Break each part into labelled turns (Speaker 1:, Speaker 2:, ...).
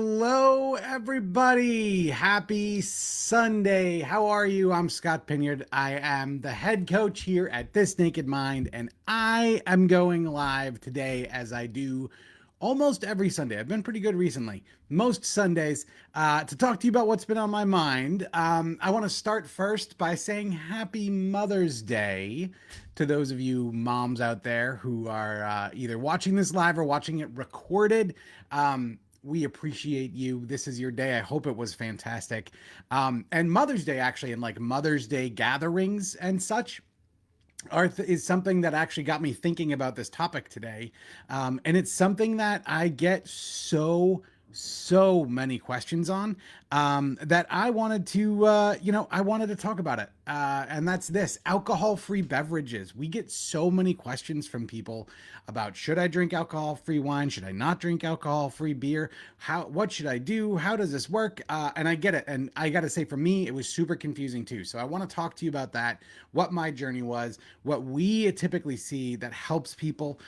Speaker 1: Hello, everybody. Happy Sunday. How are you? I'm Scott Pinyard. I am the head coach here at This Naked Mind, and I am going live today as I do almost every Sunday. I've been pretty good recently, most Sundays, to talk to you about what's been on my mind. I want to start first by saying Happy Mother's Day to those of you moms out there who are either watching this live or watching it recorded. We appreciate you. This is your day. I hope it was fantastic. And Mother's Day, actually, and like Mother's Day gatherings and such, is something that actually got me thinking about this topic today. And it's something that I get so many questions on, that I wanted to, I wanted to talk about it. And that's this: alcohol-free beverages. We get so many questions from people about, should I drink alcohol-free wine? Should I not drink alcohol-free beer? What should I do? How does this work? And I get it. And I got to say, for me, it was super confusing too. So I want to talk to you about that, what my journey was, what we typically see that helps people.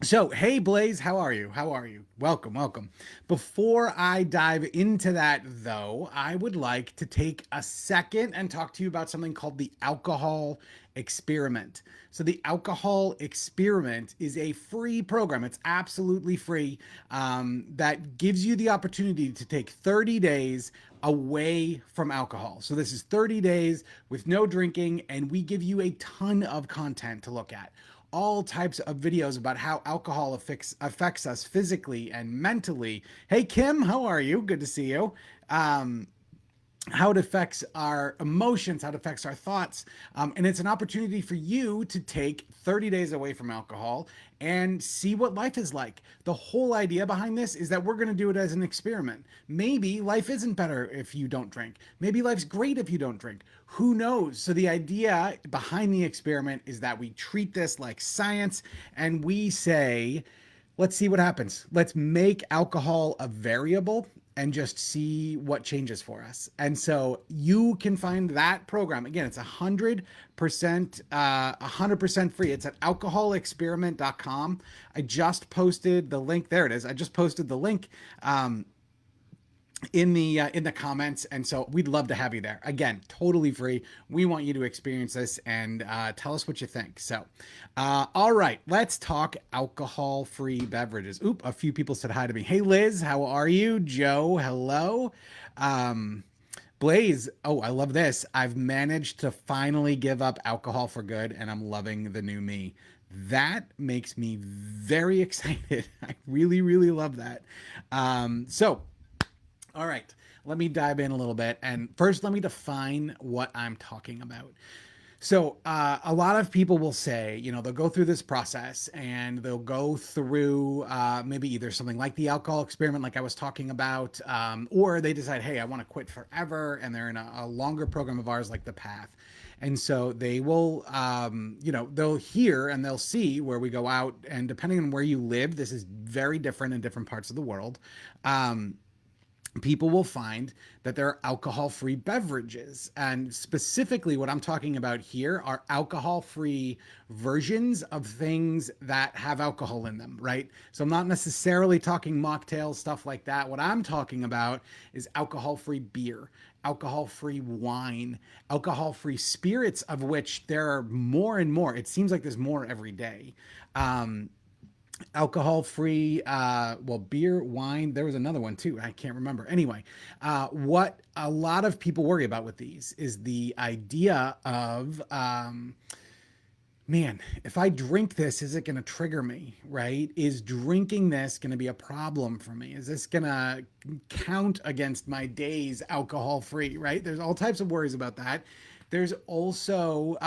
Speaker 1: So, hey Blaze, how are you? How are you? Welcome, welcome. Before I dive into that, though, I would like to take a second and talk to you about something called the Alcohol Experiment. So, the Alcohol Experiment is a free program. It's absolutely free, that gives you the opportunity to take 30 days away from alcohol. So, this is 30 days with no drinking, and we give you a ton of content to look at, all types of videos about how alcohol affects us physically and mentally. Hey, Kim, how are you? Good to see you. How it affects our emotions, how it affects our thoughts. And it's an opportunity for you to take 30 days away from alcohol and see what life is like. The whole idea behind this is that we're going to do it as an experiment. Maybe life isn't better if you don't drink. Maybe life's great if you don't drink. Who knows? So the idea behind the experiment is that we treat this like science, and we say, let's see what happens. Let's make alcohol a variable and just see what changes for us. And so you can find that program. Again, it's 100% free. It's at alcoholexperiment.com. I just posted the link. There it is. I just posted the link in the comments, and so we'd love to have you there. Again, totally free. We want you to experience this and tell us what you think. So all right, let's talk alcohol-free beverages. Oop, a few people said hi to me. Hey Liz, how are you? Joe, hello. Blaze, oh, I love this: I've managed to finally give up alcohol for good, and I'm loving the new me. That makes me very excited. I really love that. So all right, let me dive in a little bit. And first, let me define what I'm talking about. So, a lot of people will say, they'll go through this process and they'll go through maybe either something like the alcohol experiment, like I was talking about, or they decide, hey, I want to quit forever. And they're in a longer program of ours, like The Path. And so they will, they'll hear and they'll see where we go out. And depending on where you live, this is very different in different parts of the world. People will find that there are alcohol-free beverages. And specifically, what I'm talking about here are alcohol-free versions of things that have alcohol in them, right? So I'm not necessarily talking mocktails, stuff like that. What I'm talking about is alcohol-free beer, alcohol-free wine, alcohol-free spirits, of which there are more and more. It seems like there's more every day. Alcohol-free, beer, wine. There was another one too. I can't remember. Anyway, what a lot of people worry about with these is the idea of, man, if I drink this, is it going to trigger me, right? Is drinking this going to be a problem for me? Is this going to count against my days alcohol-free, right? There's all types of worries about that. There's also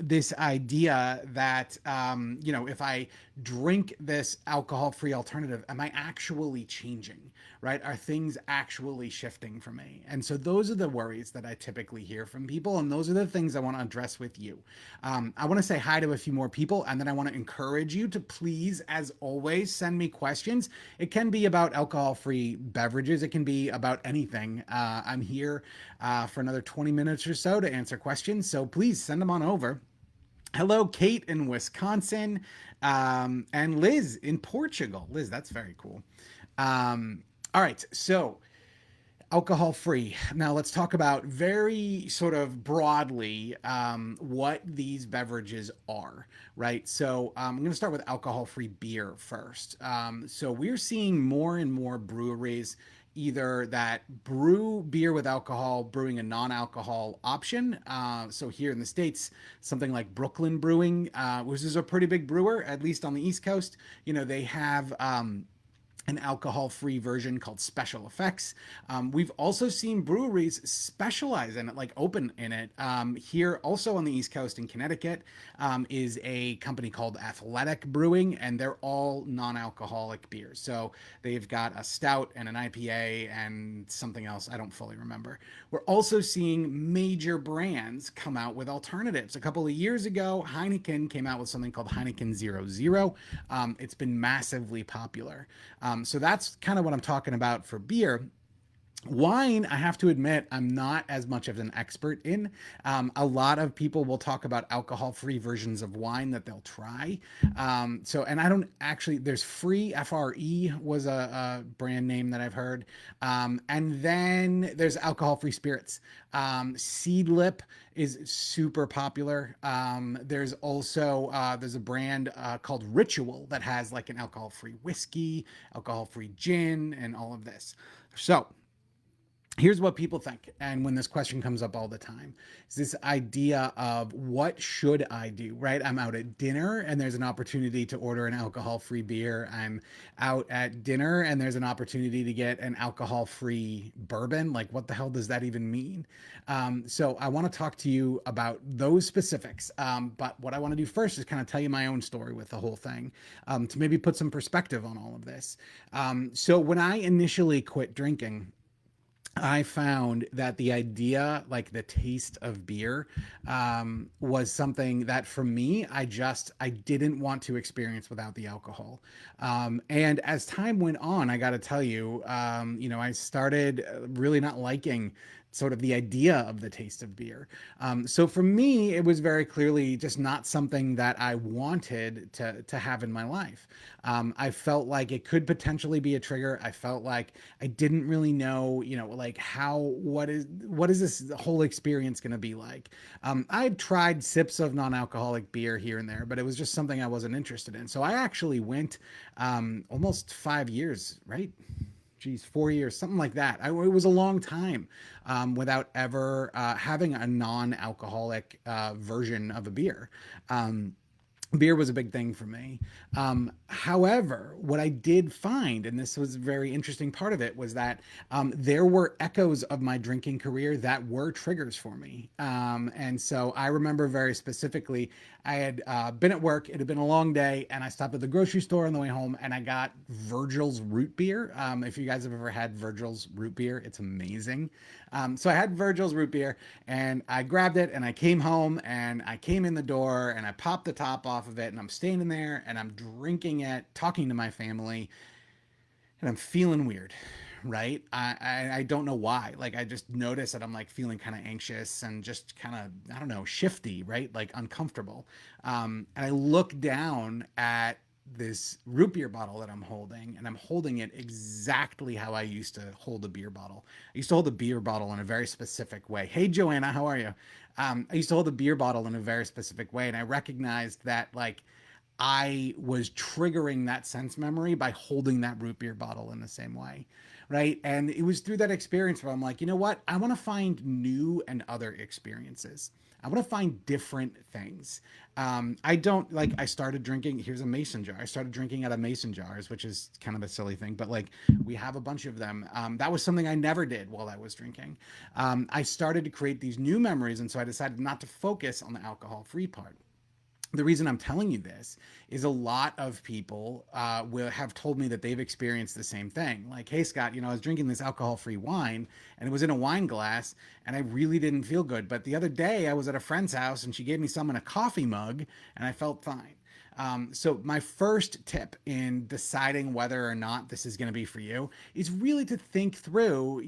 Speaker 1: this idea that, if I drink this alcohol-free alternative, am I actually changing, right? Are things actually shifting for me? And so those are the worries that I typically hear from people, and those are the things I want to address with you. I want to say hi to a few more people, and then I want to encourage you to please, as always, send me questions. It can be about alcohol-free beverages. It can be about anything. I'm here for another 20 minutes or so to answer questions. So please send them on over. Hello, Kate in Wisconsin, and Liz in Portugal. Liz, that's very cool. All right, so alcohol free. Now let's talk about very sort of broadly what these beverages are, right? So I'm going to start with alcohol free beer first. So we're seeing more and more breweries either that brew beer with alcohol, brewing a non-alcohol option. So here in the States, something like Brooklyn Brewing, which is a pretty big brewer, at least on the East Coast, they have an alcohol-free version called Special Effects. We've also seen breweries specialize in it, like open in it. Here, also on the East Coast in Connecticut, is a company called Athletic Brewing, and they're all non-alcoholic beers. So they've got a stout and an IPA and something else I don't fully remember. We're also seeing major brands come out with alternatives. A couple of years ago, Heineken came out with something called Heineken 00. It's been massively popular. So that's kind of what I'm talking about for beer. Wine, I have to admit, I'm not as much of an expert in. A lot of people will talk about alcohol-free versions of wine that they'll try. And I don't actually. There's Free FRE was a brand name that I've heard, and then there's alcohol-free spirits. Seedlip is super popular. There's also there's a brand called Ritual that has like an alcohol-free whiskey, alcohol-free gin, and all of this. So here's what people think, and when this question comes up all the time, is this idea of what should I do, right? I'm out at dinner and there's an opportunity to order an alcohol-free beer. I'm out at dinner and there's an opportunity to get an alcohol-free bourbon. Like, what the hell does that even mean? So I want to talk to you about those specifics, but what I want to do first is kind of tell you my own story with the whole thing, to maybe put some perspective on all of this. So when I initially quit drinking, I found that the idea, like the taste of beer, was something that for me, I didn't want to experience without the alcohol. And as time went on, I got to tell you, I started really not liking sort of the idea of the taste of beer. So for me, it was very clearly just not something that I wanted to have in my life. I felt like it could potentially be a trigger. I felt like I didn't really know, like what is this whole experience going to be like? I've tried sips of non-alcoholic beer here and there, but it was just something I wasn't interested in. So I actually went almost 5 years, right? Geez, 4 years, something like that. It was a long time without ever having a non-alcoholic version of a beer. Beer was a big thing for me. However, what I did find, and this was a very interesting part of it, was that there were echoes of my drinking career that were triggers for me. And so I remember very specifically, I had been at work, it had been a long day, and I stopped at the grocery store on the way home and I got Virgil's root beer. If you guys have ever had Virgil's root beer, it's amazing. So I had Virgil's root beer and I grabbed it and I came home and I came in the door and I popped the top off of it and I'm standing there and I'm drinking it, talking to my family, and I'm feeling weird, right? I don't know why. Like, I just noticed that I'm like feeling kind of anxious and just kind of, I don't know, shifty, right? Like uncomfortable. And I look down at this root beer bottle that I'm holding, and I'm holding it exactly how I used to hold a beer bottle. I used to hold a beer bottle in a very specific way. Hey, Joanna, how are you? I used to hold a beer bottle in a very specific way, and I recognized that, like, I was triggering that sense memory by holding that root beer bottle in the same way, right? And it was through that experience where I'm like, you know what? I want to find new and other experiences. I want to find different things. I don't like, I started drinking. Here's a mason jar. I started drinking out of mason jars, which is kind of a silly thing, but like we have a bunch of them. That was something I never did while I was drinking. I started to create these new memories. And so I decided not to focus on the alcohol free part. The reason I'm telling you this is a lot of people will have told me that they've experienced the same thing. Like, hey, Scott, I was drinking this alcohol-free wine and it was in a wine glass and I really didn't feel good. But the other day I was at a friend's house and she gave me some in a coffee mug and I felt fine. So my first tip in deciding whether or not this is going to be for you is really to think through,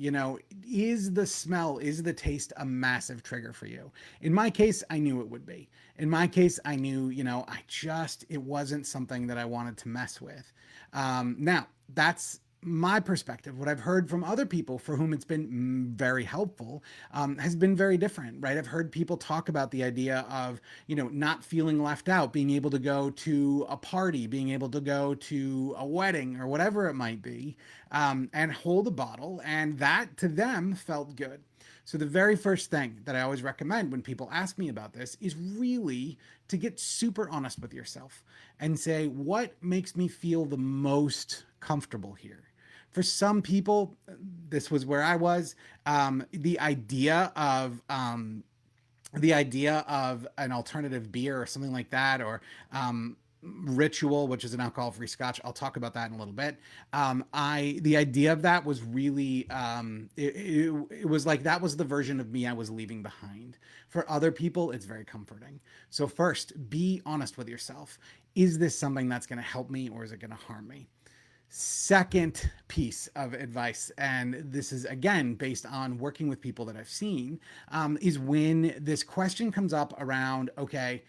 Speaker 1: is the smell, is the taste a massive trigger for you? In my case, I knew it would be. In my case, I knew, it wasn't something that I wanted to mess with. Now, that's my perspective, what I've heard from other people for whom it's been very helpful, has been very different, right? I've heard people talk about the idea of, not feeling left out, being able to go to a party, being able to go to a wedding or whatever it might be, and hold a bottle. And that to them felt good. So, the very first thing that I always recommend when people ask me about this is really to get super honest with yourself and say, what makes me feel the most comfortable here? For some people, this was where I was. The idea of an alternative beer or something like that, or Ritual, which is an alcohol-free Scotch. I'll talk about that in a little bit. The idea of that was really, it was like that was the version of me I was leaving behind. For other people, it's very comforting. So first, be honest with yourself. Is this something that's going to help me, or is it going to harm me? Second piece of advice, and this is again based on working with people that I've seen, is when this question comes up around, okay,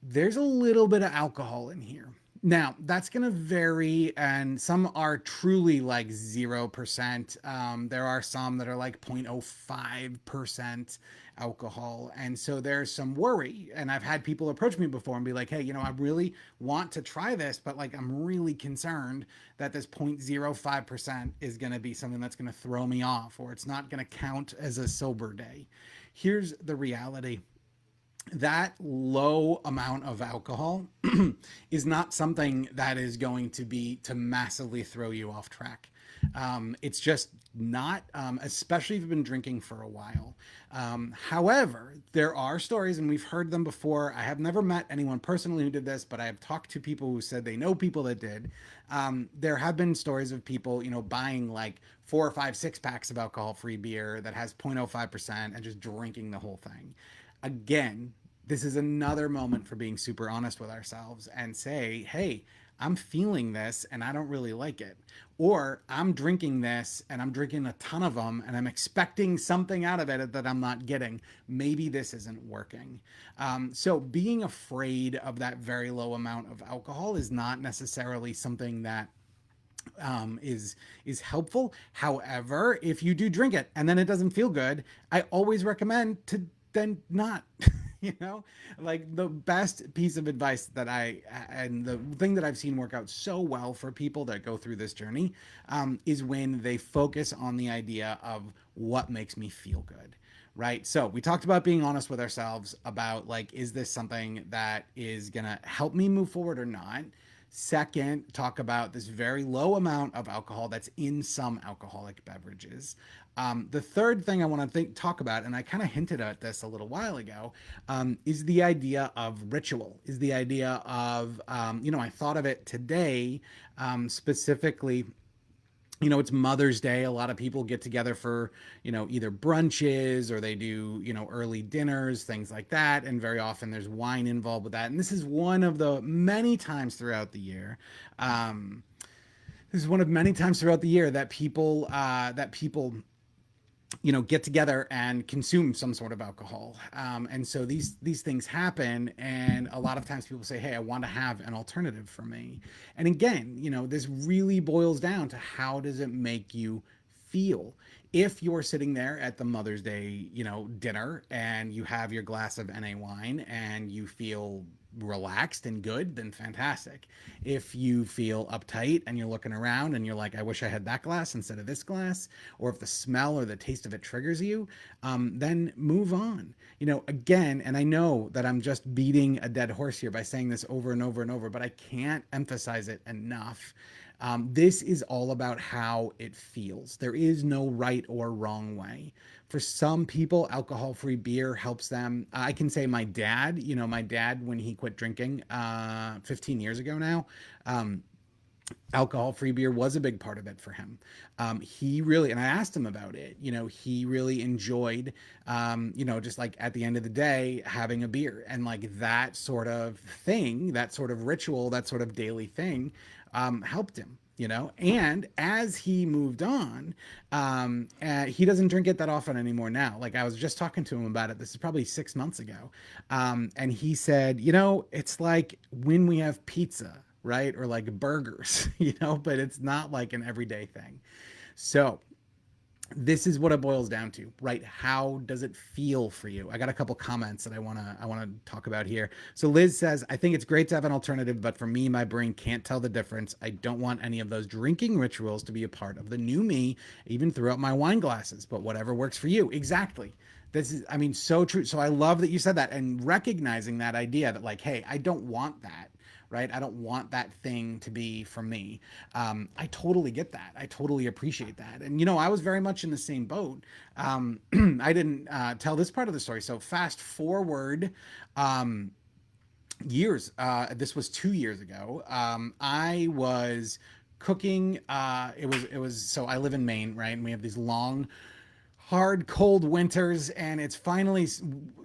Speaker 1: there's a little bit of alcohol in here. Now, that's going to vary, and some are truly like 0%. There are some that are like 0.05% alcohol. And so there's some worry. And I've had people approach me before and be like, hey, I really want to try this, but like I'm really concerned that this 0.05% is going to be something that's going to throw me off, or it's not going to count as a sober day. Here's the reality: that low amount of alcohol is not something that is going to massively throw you off track. It's just not, especially if you've been drinking for a while. However, there are stories, and we've heard them before. I have never met anyone personally who did this, but I have talked to people who said they know people that did. There have been stories of people, buying like 4 or 5 6 packs of alcohol-free beer that has 0.05% and just drinking the whole thing. Again, this is another moment for being super honest with ourselves and say, hey, I'm feeling this and I don't really like it. Or I'm drinking this and I'm drinking a ton of them and I'm expecting something out of it that I'm not getting. Maybe this isn't working. So being afraid of that very low amount of alcohol is not necessarily something that is helpful. However, if you do drink it and then it doesn't feel good, I always recommend to then not. you know like the best piece of advice and the thing that I've seen work out so well for people that go through this journey, is when they focus on the idea of what makes me feel good. Right. So we talked about being honest with ourselves about, like, is this something that is going to help me move forward or not? Second, talk about this very low amount of alcohol that's in some alcoholic beverages. The third thing I want to talk about, and I kind of hinted at this a little while ago, is the idea of ritual, is the idea of, I thought of it today, specifically. It's Mother's Day. A lot of people get together for, either brunches or they do, early dinners, things like that. And very often there's wine involved with that. And this is one of the many times throughout the year. This is one of many times throughout the year that people get together and consume some sort of alcohol. And so these things happen, and a lot of times people say, hey, I want to have an alternative for me. And again, this really boils down to, how does it make you feel? If you're sitting there at the Mother's Day, dinner, and you have your glass of NA wine and you feel relaxed and good, then fantastic. If you feel uptight and you're looking around and you're like, I wish I had that glass instead of this glass, or if the smell or the taste of it triggers you, then move on. Again, and I know that I'm just beating a dead horse here by saying this over and over and over, but I can't emphasize it enough. This is all about how it feels. There is no right or wrong way. For some people, alcohol-free beer helps them. I can say my dad, when he quit drinking 15 years ago now, alcohol-free beer was a big part of it for him. He really, and I asked him about it, he really enjoyed, just like at the end of the day, having a beer, and like that sort of thing, that sort of ritual, that sort of daily thing, helped him. And as he moved on, he doesn't drink it that often anymore now. Like, I was just talking to him about it. This is probably 6 months ago. And he said, it's like when we have pizza right? Or like burgers, you know, but it's not like an everyday thing. So this is what it boils down to, right? How does it feel for you? I got a couple comments that I want to talk about here. So Liz says, I think it's great to have an alternative, but for me, my brain can't tell the difference. I don't want any of those drinking rituals to be a part of the new me, even throughout my wine glasses, but whatever works for you. Exactly. This is, I mean, so true. So I love that you said that, and recognizing that idea that, like, hey, I don't want that, right? I don't want that thing to be for me. I totally get that. I totally appreciate that. And, you know, I was very much in the same boat. I didn't tell this part of the story. So fast forward um, years. This was 2 years ago. I was cooking. It was so I live in Maine, right? And we have these long hard cold winters, and it's finally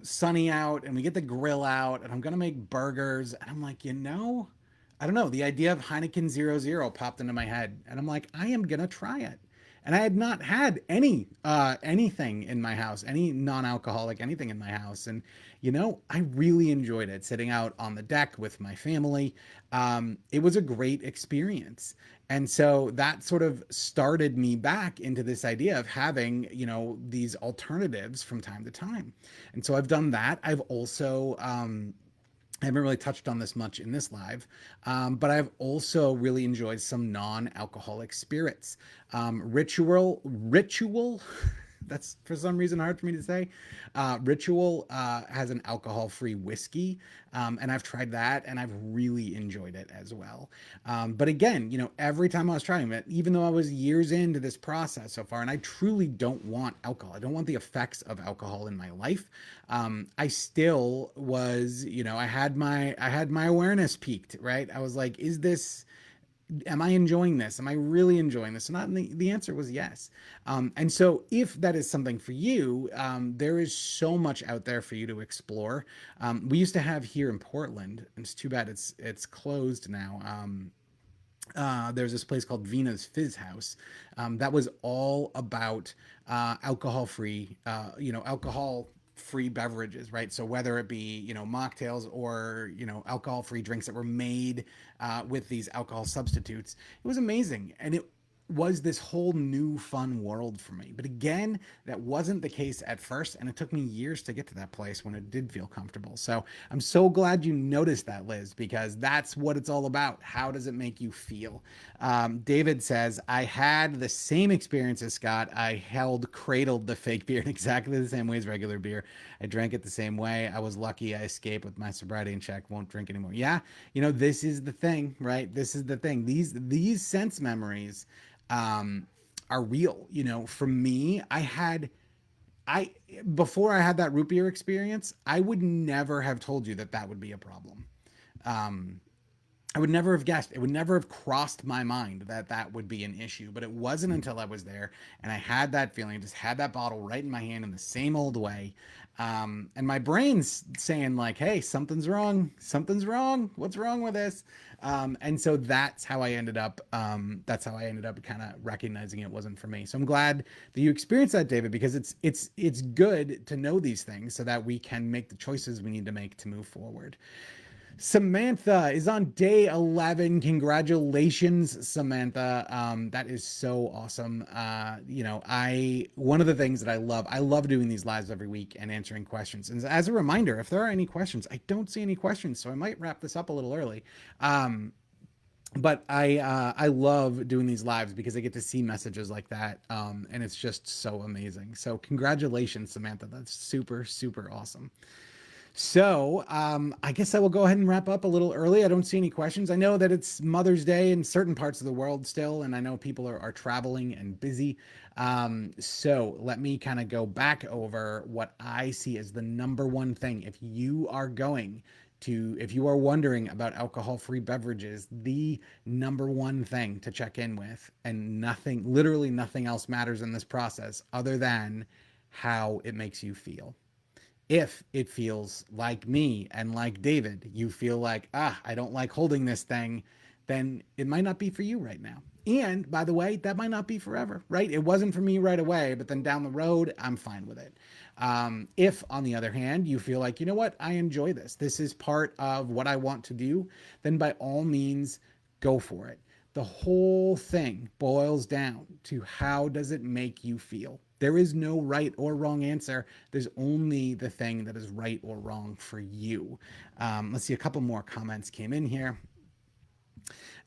Speaker 1: sunny out, and we get the grill out, and I'm gonna make burgers, and I'm like, I don't know, the idea of Heineken 00 popped into my head, and I'm like, I am gonna try it. And I had not had anything in my house, any non-alcoholic anything in my house, and I really enjoyed it sitting out on the deck with my family. It was a great experience. And so that sort of started me back into this idea of having, these alternatives from time to time. And so I've done that. I've also, I haven't really touched on this much in this live, but I've also really enjoyed some non-alcoholic spirits. Ritual, that's for some reason hard for me to say. Ritual has an alcohol-free whiskey, and I've tried that, and I've really enjoyed it as well. But again, every time I was trying it, even though I was years into this process so far, and I truly don't want alcohol, I don't want the effects of alcohol in my life. I still was, I had my awareness peaked, right? I was like, am I enjoying this? Am I really enjoying this? And the answer was yes. And so if that is something for you, there is so much out there for you to explore. We used to have here in Portland, and it's too bad it's closed now. There's this place called Vina's Fizz House, that was all about alcohol-free, alcohol-free beverages, right? So whether it be, mocktails or, alcohol-free drinks that were made with these alcohol substitutes, it was amazing. And it was this whole new fun world for me. But again, that wasn't the case at first, and it took me years to get to that place when it did feel comfortable. So I'm so glad you noticed that, Liz, because that's what it's all about. How does it make you feel? David says, I had the same experience as Scott. I cradled the fake beer in exactly the same way as regular beer. I drank it the same way. I was lucky I escaped with my sobriety in check. Won't drink anymore. Yeah, this is the thing, right? This is the thing. These sense memories are real. For me, I before I had that root beer experience, I would never have told you that that would be a problem. Um, I would never have guessed. It would never have crossed my mind that that would be an issue. But it wasn't until I was there and I had that feeling, just had that bottle right in my hand in the same old way. And my brain's saying like, "Hey, something's wrong. Something's wrong. What's wrong with this?" And so that's how I ended up. That's how I ended up kind of recognizing it wasn't for me. So I'm glad that you experienced that, David, because it's good to know these things so that we can make the choices we need to make to move forward. Samantha is on day 11. Congratulations, Samantha. That is so awesome. One of the things that I love doing these lives every week and answering questions. And as a reminder, if there are any questions, I don't see any questions, so I might wrap this up a little early. But I love doing these lives because I get to see messages like that, and it's just so amazing. So congratulations, Samantha. That's super, super awesome. So I guess I will go ahead and wrap up a little early. I don't see any questions. I know that it's Mother's Day in certain parts of the world still, and I know people are traveling and busy. So let me kind of go back over what I see as the number one thing. If you are wondering about alcohol-free beverages, the number one thing to check in with, and literally nothing else matters in this process other than how it makes you feel. If it feels like me and like David, you feel like, I don't like holding this thing, then it might not be for you right now. And by the way, that might not be forever, right? It wasn't for me right away, but then down the road, I'm fine with it. If, on the other hand, you feel like, you know what, I enjoy this, this is part of what I want to do, then by all means, go for it. The whole thing boils down to how does it make you feel? There is no right or wrong answer. There's only the thing that is right or wrong for you. Let's see, a couple more comments came in here.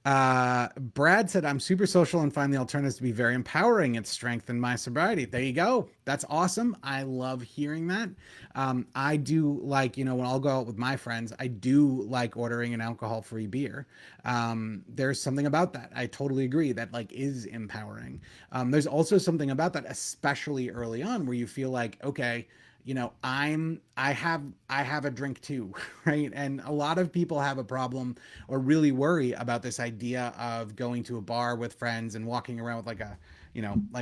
Speaker 1: Brad said, I'm super social and find the alternatives to be very empowering. It's strengthened my sobriety. There you go. That's awesome. I love hearing that. I do like, when I'll go out with my friends, I do like ordering an alcohol free beer. There's something about that. I totally agree that like is empowering. There's also something about that, especially early on, where you feel like, okay, I have a drink too, right? And a lot of people have a problem or really worry about this idea of going to a bar with friends and walking around with like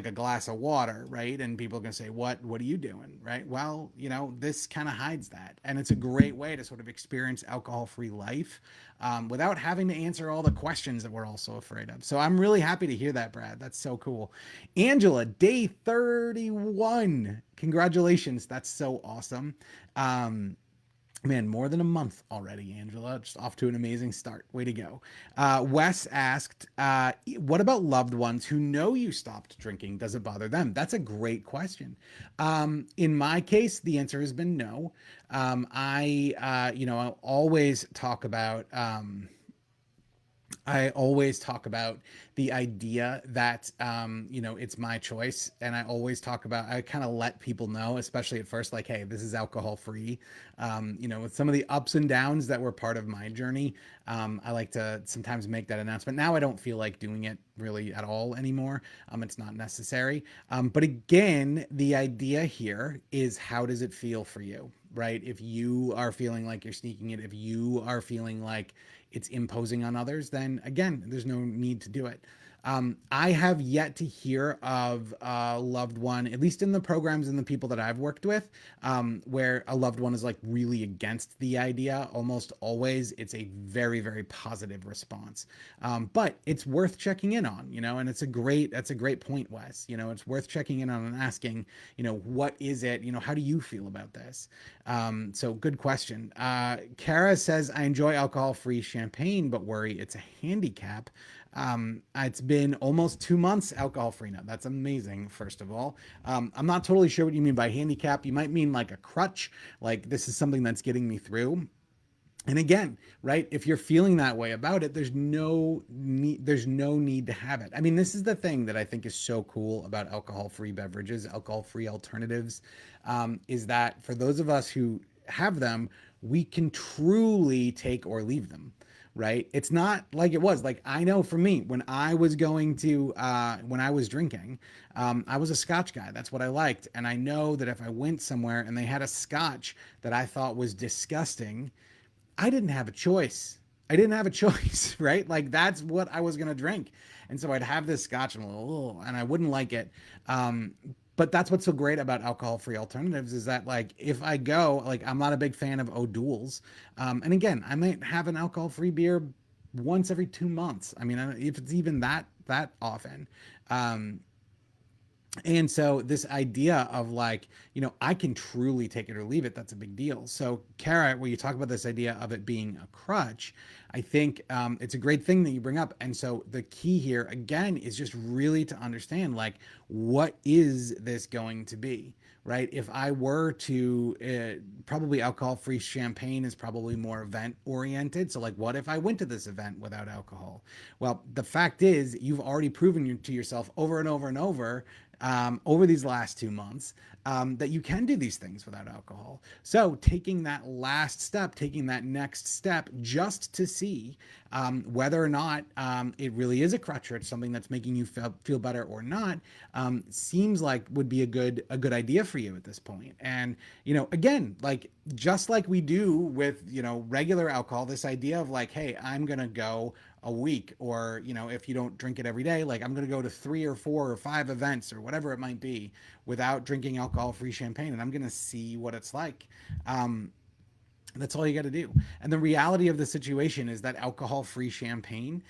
Speaker 1: a glass of water, right? And people are going to say, what are you doing? Right? Well, this kind of hides that. And it's a great way to sort of experience alcohol-free life without having to answer all the questions that we're also afraid of. So I'm really happy to hear that, Brad. That's so cool. Angela, day 31. Congratulations. That's so awesome. Man, more than a month already, Angela. Just off to an amazing start. Way to go. Wes asked, what about loved ones who know you stopped drinking? Does it bother them? That's a great question. In my case, the answer has been no. I'll always talk about, the idea that it's my choice, and I kind of let people know, especially at first, like, hey, this is alcohol free. With some of the ups and downs that were part of my journey, I like to sometimes make that announcement. Now I don't feel like doing it really at all anymore. It's not necessary. But again, the idea here is, how does it feel for you, right? If you are feeling like you're sneaking it, if you are feeling like it's imposing on others, then again, there's no need to do it. I have yet to hear of a loved one, at least in the programs and the people that I've worked with, where a loved one is like really against the idea. Almost always, it's a very, very positive response. But it's worth checking in on, and that's a great point, Wes. It's worth checking in on and asking, what is it? How do you feel about this? So good question. Kara says, I enjoy alcohol-free champagne, but worry it's a handicap. It's been almost 2 months alcohol free now. That's amazing, first of all. I'm not totally sure what you mean by handicap. You might mean like a crutch, like this is something that's getting me through. And again, right, if you're feeling that way about it, there's no need to have it. I mean, this is the thing that I think is so cool about alcohol-free beverages, alcohol-free alternatives, is that for those of us who have them, we can truly take or leave them, right? It's not like it was. Like, I know for me, when I was drinking, I was a scotch guy. That's what I liked. And I know that if I went somewhere and they had a scotch that I thought was disgusting, I didn't have a choice. I didn't have a choice, right? Like, that's what I was going to drink. And so I'd have this scotch and I wouldn't like it. But that's what's so great about alcohol-free alternatives, is that, like, if I go, like, I'm not a big fan of O'Doul's. And again, I might have an alcohol-free beer once every 2 months. I mean, if it's even that often. And so this idea of, like, I can truly take it or leave it, that's a big deal. So, Kara, when you talk about this idea of it being a crutch, I think it's a great thing that you bring up. And so the key here, again, is just really to understand, like, what is this going to be, right? If I were to, probably alcohol-free champagne is probably more event oriented. So, like, what if I went to this event without alcohol? Well, the fact is, you've already proven to yourself over and over and over these last 2 months, that you can do these things without alcohol. So taking that last step, taking that next step, just to see whether or not it really is a crutch, or it's something that's making you feel better or not, seems like would be a good idea for you at this point. And again, like, just like we do with regular alcohol, this idea of, like, hey, I'm gonna go a week, or if you don't drink it every day, like, I'm going to go to 3 or 4 or 5 events or whatever it might be without drinking alcohol-free champagne, and I'm going to see what it's like. That's all you got to do. And the reality of the situation is that alcohol-free champagne,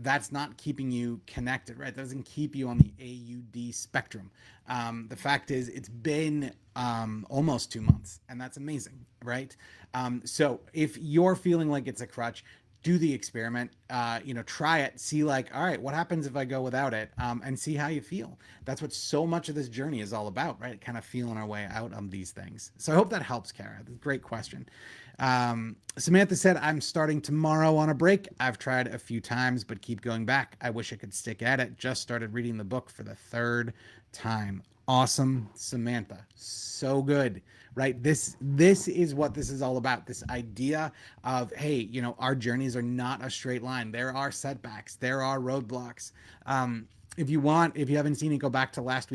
Speaker 1: that's not keeping you connected, right? That doesn't keep you on the AUD spectrum. The fact is, it's been almost 2 months, and that's amazing, right? So if you're feeling like it's a crutch, do the experiment. Try it. See, like, all right, what happens if I go without it, and see how you feel. That's what so much of this journey is all about, right? Kind of feeling our way out of these things. So I hope that helps, Kara. Great question. Samantha said, I'm starting tomorrow on a break. I've tried a few times, but keep going back. I wish I could stick at it. Just started reading the book for the third time. Awesome, Samantha. So good, right? This is what this is all about. This idea of, hey, our journeys are not a straight line. There are setbacks. There are roadblocks. If you haven't seen it, go back to last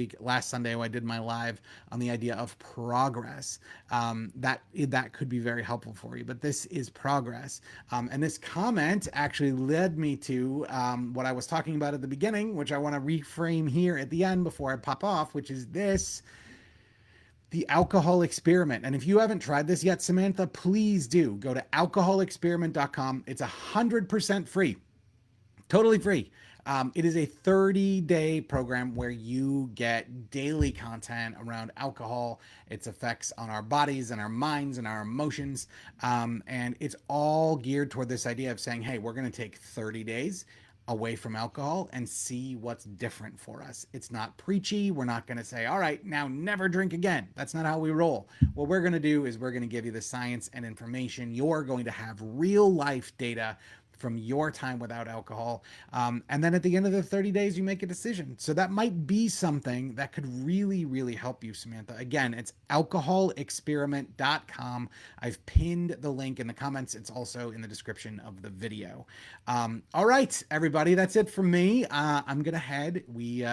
Speaker 1: Sunday, when I did my live on the idea of progress. That could be very helpful for you. But this is progress. And this comment actually led me to what I was talking about at the beginning, which I want to reframe here at the end before I pop off, which is the alcohol experiment. And if you haven't tried this yet, Samantha, please do. Go to alcoholexperiment.com. It's 100% free. Totally free. It is a 30-day program where you get daily content around alcohol, its effects on our bodies and our minds and our emotions. And it's all geared toward this idea of saying, hey, we're going to take 30 days away from alcohol and see what's different for us. It's not preachy. We're not going to say, all right, now never drink again. That's not how we roll. What we're going to do is we're going to give you the science and information. You're going to have real life data from your time without alcohol. And then at the end of the 30 days, you make a decision. So that might be something that could really, really help you, Samantha. Again, it's alcoholexperiment.com. I've pinned the link in the comments. It's also in the description of the video. All right, everybody, that's it from me. I'm going to head. We,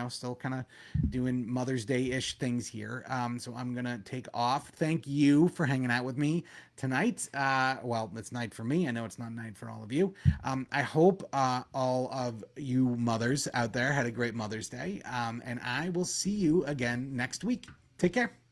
Speaker 1: still kind of doing Mother's Day-ish things here. So I'm going to take off. Thank you for hanging out with me tonight. Well, it's night for me. I know it's not night for all of you. I hope all of you mothers out there had a great Mother's Day. And I will see you again next week. Take care.